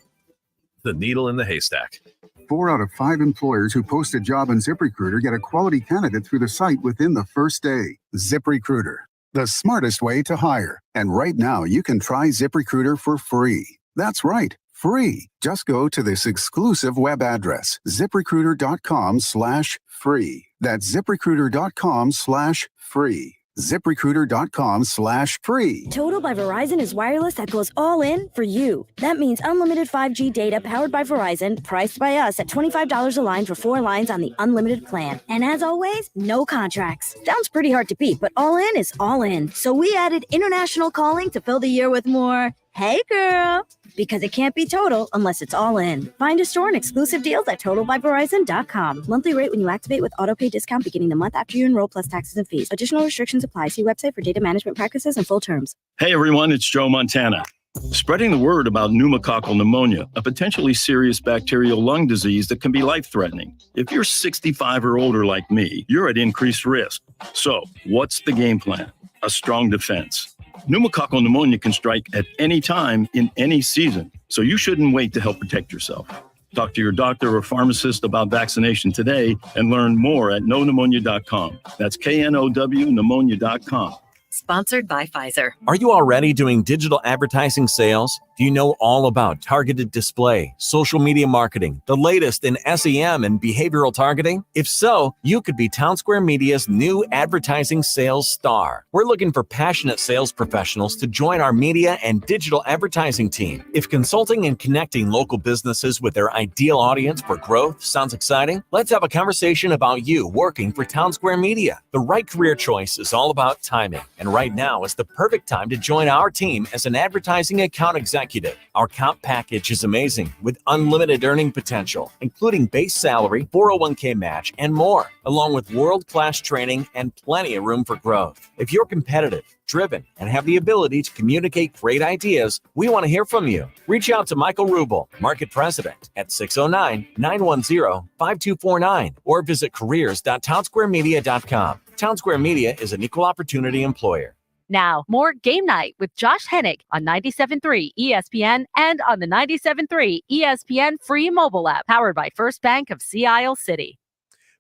The needle in the haystack. 4 out of 5 employers who post a job on ZipRecruiter get a quality candidate through the site within the first day. ZipRecruiter, the smartest way to hire. And right now, you can try ZipRecruiter for free. That's right, free. Just go to this exclusive web address, ZipRecruiter.com/free. That's ZipRecruiter.com/free. ZipRecruiter.com/free. Total by Verizon is wireless that goes all in for you. That means unlimited 5G data powered by Verizon, priced by us at $25 a line for 4 lines on the unlimited plan. And as always, no contracts. Sounds pretty hard to beat, but all in is all in. So we added international calling to fill the year with more, hey girl, because it can't be total unless it's all in. Find a store and exclusive deals at totalbyverizon.com. Monthly rate when you activate with autopay discount beginning the month after you enroll plus taxes and fees. Additional restrictions apply. See website for data management practices and full terms. Hey everyone, it's Joe Montana. Spreading the word about pneumococcal pneumonia, a potentially serious bacterial lung disease that can be life-threatening. If you're 65 or older like me, you're at increased risk. So, what's the game plan? A strong defense. Pneumococcal pneumonia can strike at any time in any season, so you shouldn't wait to help protect yourself. Talk to your doctor or pharmacist about vaccination today and learn more at knowpneumonia.com. That's KNOW pneumonia.com. Sponsored by Pfizer. Are you already doing digital advertising sales? Do you know all about targeted display, social media marketing, the latest in SEM and behavioral targeting? If so, you could be Townsquare Media's new advertising sales star. We're looking for passionate sales professionals to join our media and digital advertising team. If consulting and connecting local businesses with their ideal audience for growth sounds exciting, let's have a conversation about you working for Townsquare Media. The right career choice is all about timing, and right now is the perfect time to join our team as an advertising account executive. Our comp package is amazing with unlimited earning potential, including base salary, 401k match, and more, along with world-class training and plenty of room for growth. If you're competitive, driven, and have the ability to communicate great ideas, we want to hear from you. Reach out to Michael Rubel, Market President, at 609-910-5249 or visit careers.townsquaremedia.com. Townsquare Media is an equal opportunity employer. Now, more Game Night with Josh Hennig on 97.3 ESPN and on the 97.3 ESPN free mobile app powered by First Bank of Sea Isle City.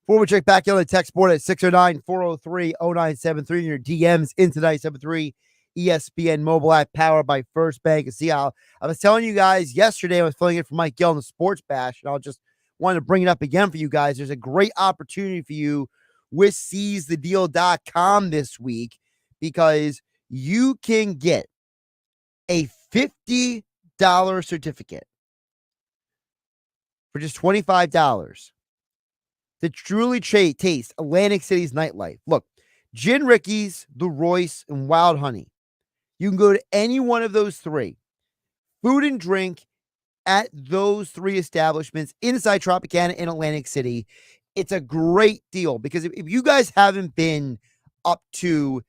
Before we check back in on the text board at 609-403-0973 and your DMs into 97.3 ESPN mobile app powered by First Bank of Sea Isle. I was telling you guys yesterday, I was filling in for Mike Gill in the Sports Bash, and I'll just want to bring it up again for you guys. There's a great opportunity for you with seizethedeal.com this week, because you can get a $50 certificate for just $25 to truly taste Atlantic City's nightlife. Look, Gin Ricky's, The Royce, and Wild Honey. You can go to any one of those 3. food and drink at those 3 establishments inside Tropicana in Atlantic City. It's a great deal because if you guys haven't been up to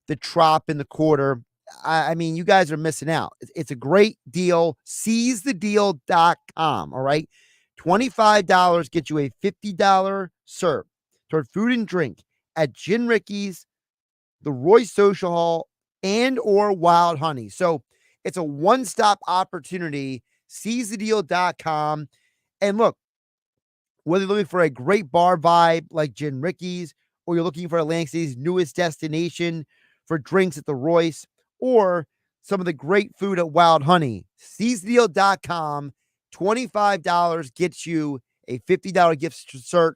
the Trop in the Quarter, I mean, you guys are missing out. It's a great deal. SeizeTheDeal.com. All right. $25 gets you a $50 serve toward food and drink at Gin Ricky's, the Royce Social Hall, and or Wild Honey. So it's a one-stop opportunity. SeizeTheDeal.com. And look, whether you're looking for a great bar vibe like Gin Ricky's, or you're looking for Atlantic City's newest destination for drinks at the Royce, or some of the great food at Wild Honey, SeizeTheDeal.com. $25 gets you a $50 gift cert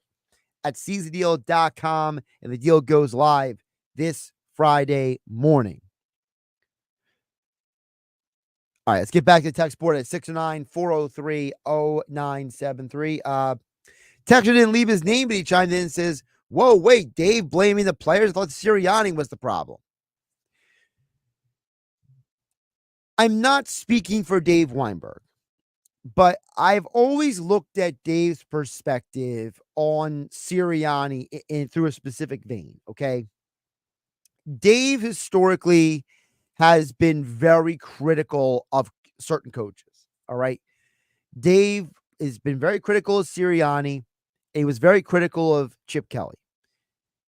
at SeizeTheDeal.com, and the deal goes live this Friday morning. All right, let's get back to the text board at 609-403-0973. Texter didn't leave his name, but he chimed in and says, whoa, wait, Dave blaming the players? I thought Sirianni was the problem. I'm not speaking for Dave Weinberg, but I've always looked at Dave's perspective on Sirianni through a specific vein, okay? Dave historically has been very critical of certain coaches, all right? Dave has been very critical of Sirianni. He was very critical of Chip Kelly.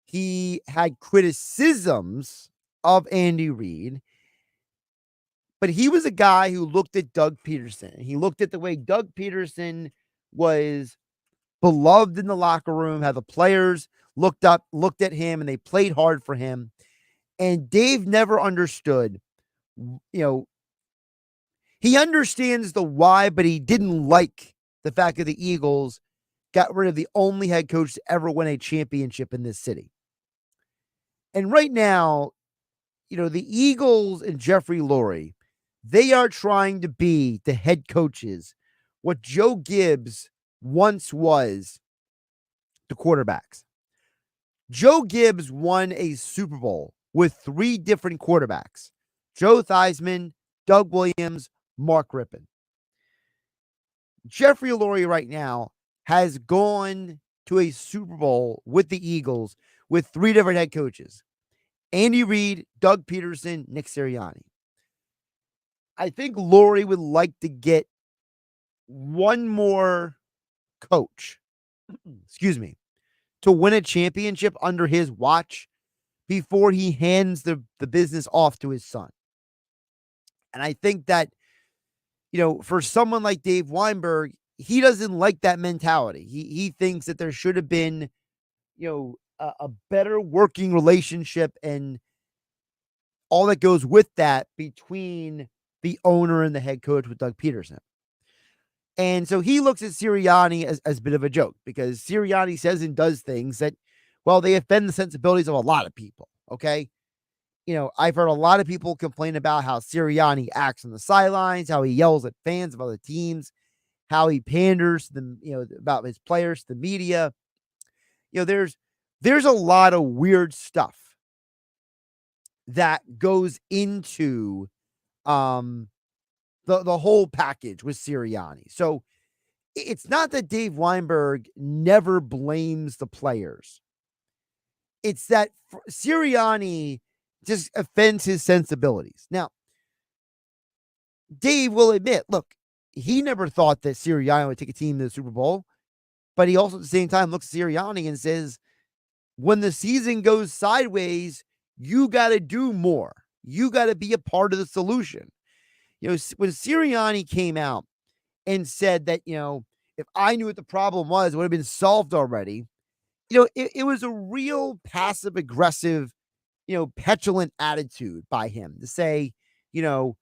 He had criticisms of Andy Reid, but he was a guy who looked at Doug Peterson. He looked at the way Doug Peterson was beloved in the locker room, how the players looked at him and they played hard for him. And Dave never understood, he understands the why, but he didn't like the fact that the Eagles got rid of the only head coach to ever win a championship in this city. And right now, the Eagles and Jeffrey Lurie, they are trying to be the head coaches, what Joe Gibbs once was the quarterbacks. Joe Gibbs won a Super Bowl with 3 different quarterbacks: Joe Theismann, Doug Williams, Mark Rippon. Jeffrey Lurie right now has gone to a Super Bowl with the Eagles with 3 different head coaches: Andy Reid, Doug Peterson, Nick Sirianni. I think Lurie would like to get one more coach, to win a championship under his watch before he hands the business off to his son. And I think that, for someone like Dave Weinberg, he doesn't like that mentality. He thinks that there should have been, a better working relationship and all that goes with that between the owner and the head coach with Doug Peterson. And so he looks at Sirianni as a bit of a joke because Sirianni says and does things that, well, they offend the sensibilities of a lot of people. Okay. I've heard a lot of people complain about how Sirianni acts on the sidelines, how he yells at fans of other teams, how he panders to them, about his players, the media. There's a lot of weird stuff that goes into the whole package with Sirianni. So it's not that Dave Weinberg never blames the players. It's that Sirianni just offends his sensibilities. Now, Dave will admit, look, he never thought that Sirianni would take a team to the Super Bowl, but he also at the same time looks at Sirianni and says, when the season goes sideways, you got to do more. You got to be a part of the solution. When Sirianni came out and said that, if I knew what the problem was, it would have been solved already. It was a real passive aggressive, petulant attitude by him to say, I don't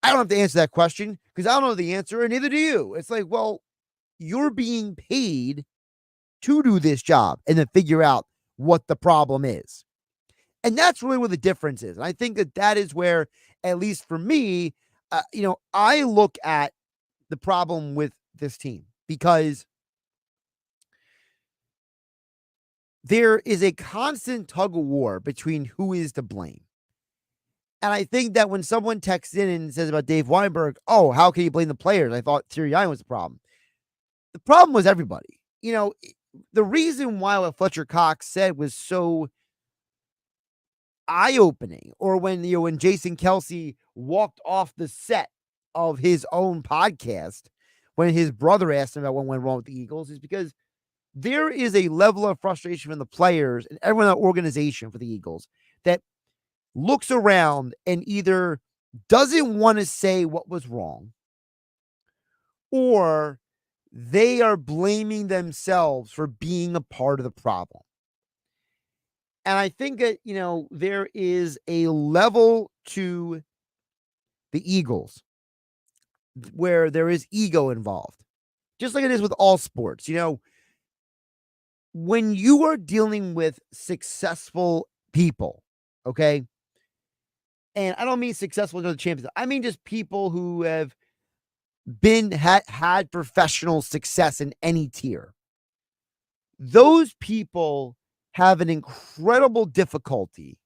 have to answer that question because I don't know the answer and neither do you. It's like, well, you're being paid to do this job and then figure out what the problem is. And that's really where the difference is. And I think that is where, at least for me, I look at the problem with this team because there is a constant tug of war between who is to blame. And I think that when someone texts in and says about Dave Weinberg, oh, how can you blame the players? I thought Sirianni was the problem. The problem was everybody. The reason why what Fletcher Cox said was so eye-opening, or when Jason Kelsey walked off the set of his own podcast when his brother asked him about what went wrong with the Eagles, is because there is a level of frustration from the players and everyone in the organization for the Eagles that looks around and either doesn't want to say what was wrong, or they are blaming themselves for being a part of the problem. And I think that, there is a level to the Eagles where there is ego involved, just like it is with all sports. When you are dealing with successful people, okay, and I don't mean successful to the champions, I mean just people who have had professional success in any tier. Those people have an incredible difficulty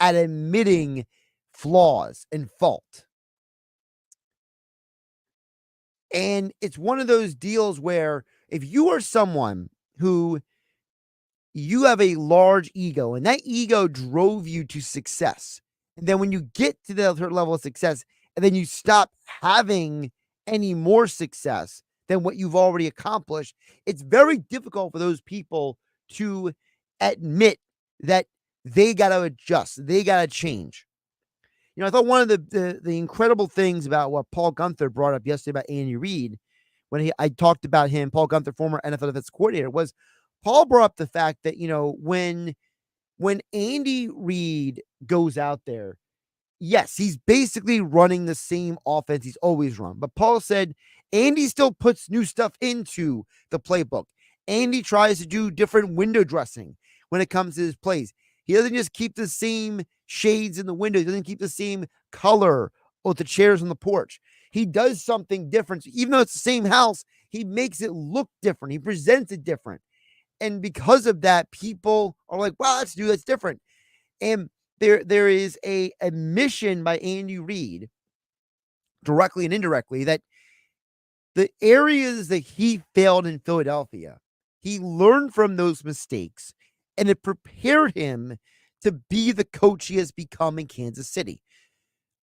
at admitting flaws and fault. And it's one of those deals where if you are someone who you have a large ego and that ego drove you to success, and then when you get to the certain level of success and then you stop having any more success than what you've already accomplished, it's very difficult for those people to admit that they got to adjust, they got to change. I thought one of the incredible things about what Paul Gunther brought up yesterday about Andy Reid, when I talked about him, Paul Gunther, former NFL defense coordinator, was Paul brought up the fact that, when Andy Reid goes out there, yes, he's basically running the same offense he's always run. But Paul said Andy still puts new stuff into the playbook. Andy tries to do different window dressing when it comes to his plays. He doesn't just keep the same shades in the window. He doesn't keep the same color with the chairs on the porch. He does something different. So even though it's the same house, he makes it look different. He presents it different. And because of that, people are like, wow, that's new, that's different. And there is a admission by Andy Reid, directly and indirectly, that the areas that he failed in Philadelphia, he learned from those mistakes, and it prepared him to be the coach he has become in Kansas City.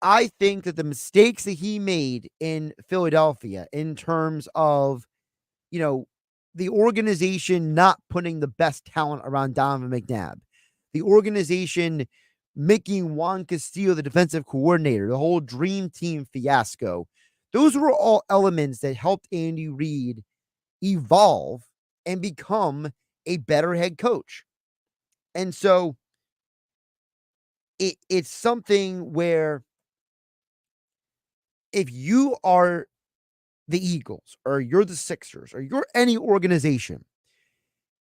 I think that the mistakes that he made in Philadelphia, in terms of, the organization not putting the best talent around Donovan McNabb, the organization making Juan Castillo the defensive coordinator, the whole dream team fiasco, those were all elements that helped Andy Reid evolve and become a better head coach. And so it's something where if you are the Eagles, or you're the Sixers, or you're any organization,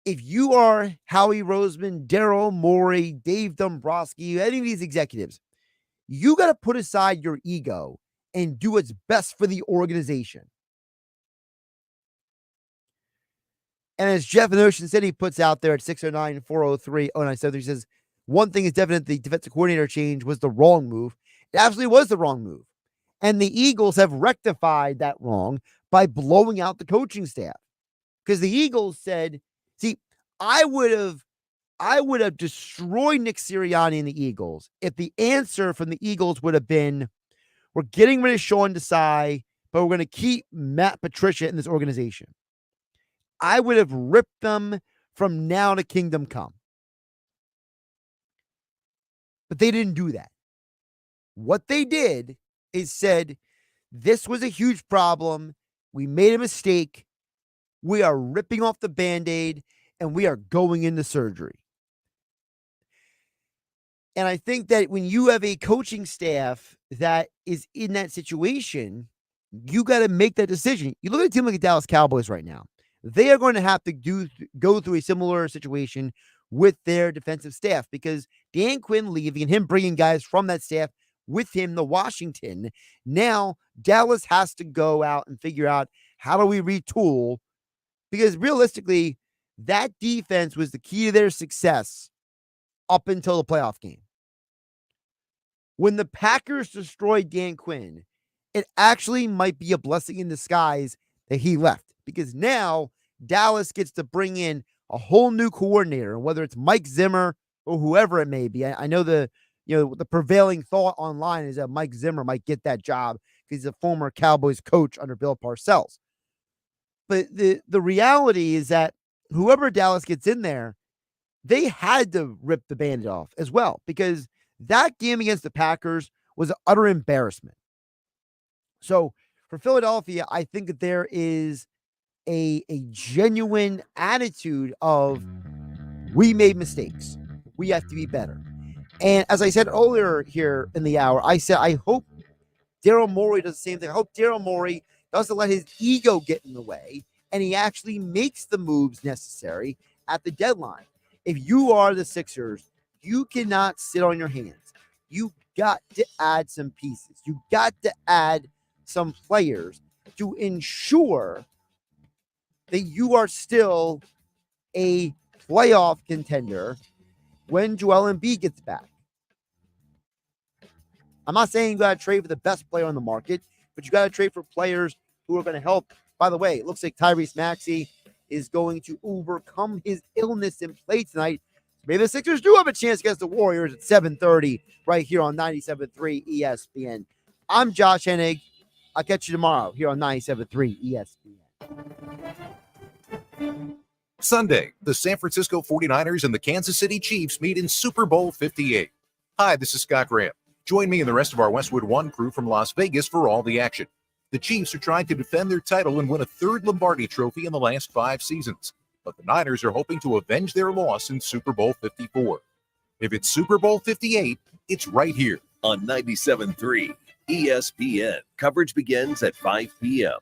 if you are Howie Roseman, Daryl Morey, Dave Dombrowski, any of these executives, you got to put aside your ego and do what's best for the organization. And as Jeff in Ocean City puts out there at 609-403-0973, he says, one thing is definite, the defensive coordinator change was the wrong move. It absolutely was the wrong move. And the Eagles have rectified that wrong by blowing out the coaching staff. Because the Eagles said, see, I would have destroyed Nick Sirianni and the Eagles if the answer from the Eagles would have been, we're getting rid of Sean Desai, but we're going to keep Matt Patricia in this organization. I would have ripped them from now to kingdom come. But they didn't do that. What they did is said, this was a huge problem. We made a mistake. We are ripping off the Band-Aid and we are going into surgery. And I think that when you have a coaching staff that is in that situation, you got to make that decision. You look at a team like the Dallas Cowboys right now. They are going to have to go through a similar situation with their defensive staff, because Dan Quinn leaving and him bringing guys from that staff with him to Washington. Now Dallas has to go out and figure out, how do we retool? Because realistically, that defense was the key to their success up until the playoff game. when the Packers destroyed Dan Quinn, it actually might be a blessing in disguise that he left, because now Dallas gets to bring in a whole new coordinator, and whether it's Mike Zimmer or whoever it may be. I know the prevailing thought online is that Mike Zimmer might get that job because he's a former Cowboys coach under Bill Parcells. But the reality is that whoever Dallas gets in there, they had to rip the Band-Aid off as well, because that game against the Packers was an utter embarrassment. So for Philadelphia, I think that there is a genuine attitude of, we made mistakes. We have to be better. And as I said earlier here in the hour, I said, I hope Daryl Morey does the same thing. I hope Daryl Morey doesn't let his ego get in the way and he actually makes the moves necessary at the deadline. If you are the Sixers, you cannot sit on your hands. You got to add some pieces. You got to add some players to ensure that you are still a playoff contender when Joel Embiid gets back. I'm not saying you got to trade for the best player on the market, but you got to trade for players who are going to help. By the way, it looks like Tyrese Maxey is going to overcome his illness and play tonight. Maybe the Sixers do have a chance against the Warriors at 7:30 right here on 97.3 ESPN. I'm Josh Hennig. I'll catch you tomorrow here on 97.3 ESPN. Sunday, the San Francisco 49ers and the Kansas City Chiefs meet in Super Bowl 58. Hi, this is Scott Graham. Join me and the rest of our Westwood One crew from Las Vegas for all the action. The Chiefs are trying to defend their title and win a third Lombardi trophy in the last 5 seasons. But the Niners are hoping to avenge their loss in Super Bowl 54. If it's Super Bowl 58, it's right here on 97.3 ESPN. Coverage begins at 5 p.m.